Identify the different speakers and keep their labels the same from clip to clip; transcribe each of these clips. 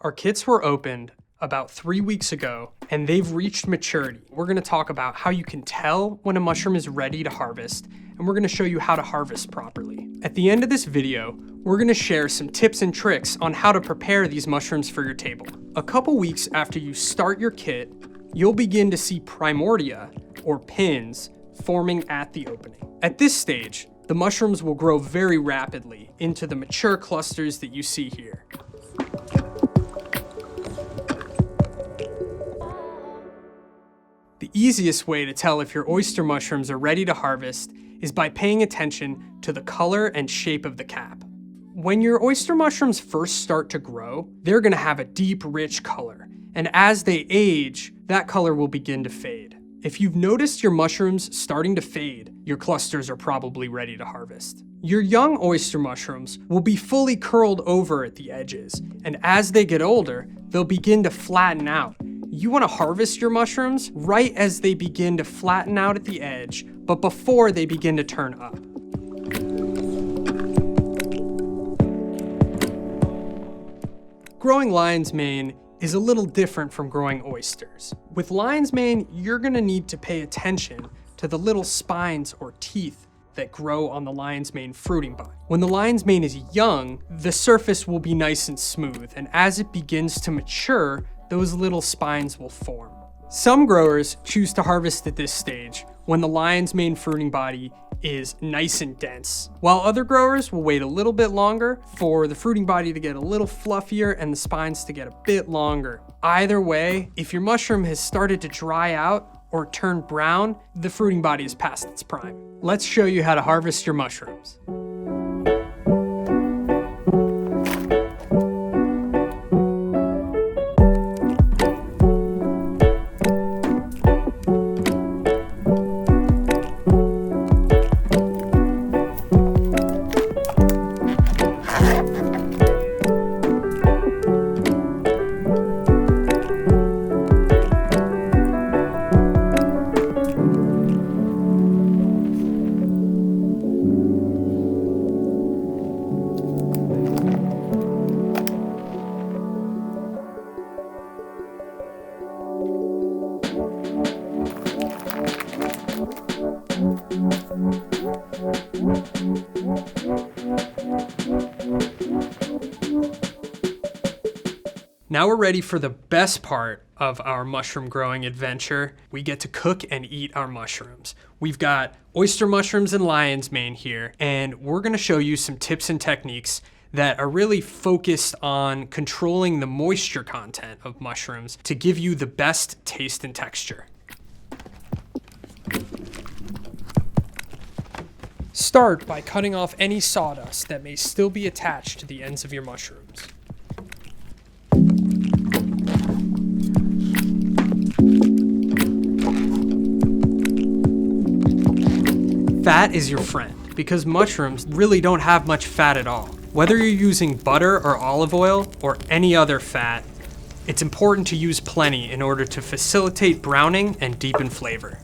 Speaker 1: Our kits were opened about 3 weeks ago, and they've reached maturity. We're gonna talk about how you can tell when a mushroom is ready to harvest, and we're gonna show you how to harvest properly. At the end of this video, we're gonna share some tips and tricks on how to prepare these mushrooms for your table. A couple weeks after you start your kit, you'll begin to see primordia, or pins, forming at the opening. At this stage, the mushrooms will grow very rapidly into the mature clusters that you see here. The easiest way to tell if your oyster mushrooms are ready to harvest is by paying attention to the color and shape of the cap. When your oyster mushrooms first start to grow, they're gonna have a deep, rich color, and as they age, that color will begin to fade. If you've noticed your mushrooms starting to fade, your clusters are probably ready to harvest. Your young oyster mushrooms will be fully curled over at the edges, and as they get older, they'll begin to flatten out. You want to harvest your mushrooms right as they begin to flatten out at the edge, but before they begin to turn up. Growing lion's mane is a little different from growing oysters. With lion's mane, you're going to need to pay attention to the little spines or teeth that grow on the lion's mane fruiting body. When the lion's mane is young, the surface will be nice and smooth, and as it begins to mature, those little spines will form. Some growers choose to harvest at this stage when the lion's mane fruiting body is nice and dense, while other growers will wait a little bit longer for the fruiting body to get a little fluffier and the spines to get a bit longer. Either way, if your mushroom has started to dry out or turn brown, the fruiting body is past its prime. Let's show you how to harvest your mushrooms. Now we're ready for the best part of our mushroom growing adventure. We get to cook and eat our mushrooms. We've got oyster mushrooms and lion's mane here, and we're gonna show you some tips and techniques that are really focused on controlling the moisture content of mushrooms to give you the best taste and texture. Start by cutting off any sawdust that may still be attached to the ends of your mushrooms. Fat is your friend because mushrooms really don't have much fat at all. Whether you're using butter or olive oil or any other fat, it's important to use plenty in order to facilitate browning and deepen flavor.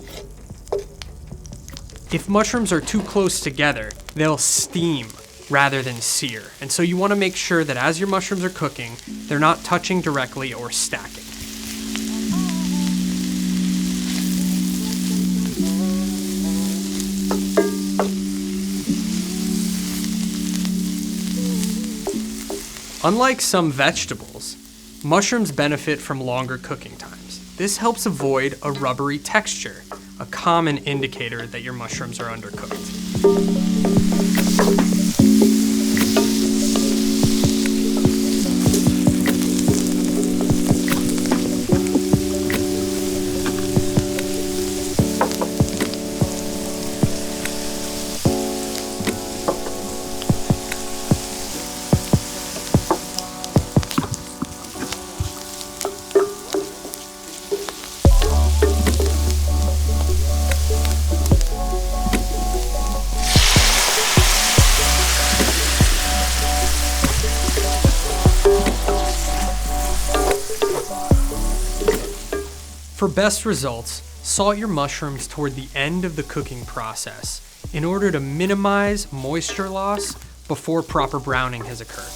Speaker 1: If mushrooms are too close together, they'll steam rather than sear, and so you want to make sure that as your mushrooms are cooking, they're not touching directly or stacking. Unlike some vegetables, mushrooms benefit from longer cooking times. This helps avoid a rubbery texture, a common indicator that your mushrooms are undercooked. For best results, salt your mushrooms toward the end of the cooking process in order to minimize moisture loss before proper browning has occurred.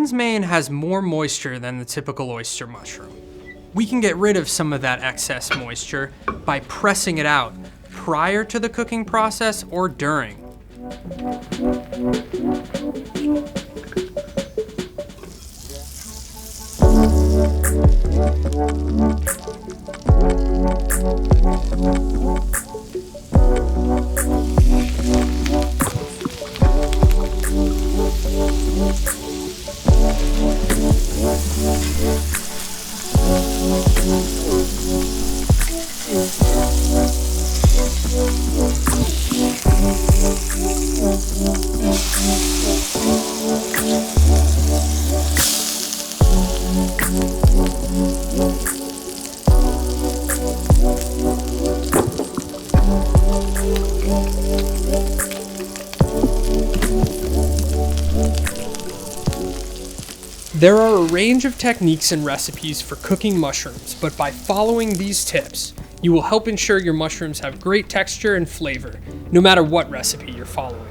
Speaker 1: lion's mane has more moisture than the typical oyster mushroom. We can get rid of some of that excess moisture by pressing it out prior to the cooking process or during. There are a range of techniques and recipes for cooking mushrooms, but by following these tips, you will help ensure your mushrooms have great texture and flavor, no matter what recipe you're following.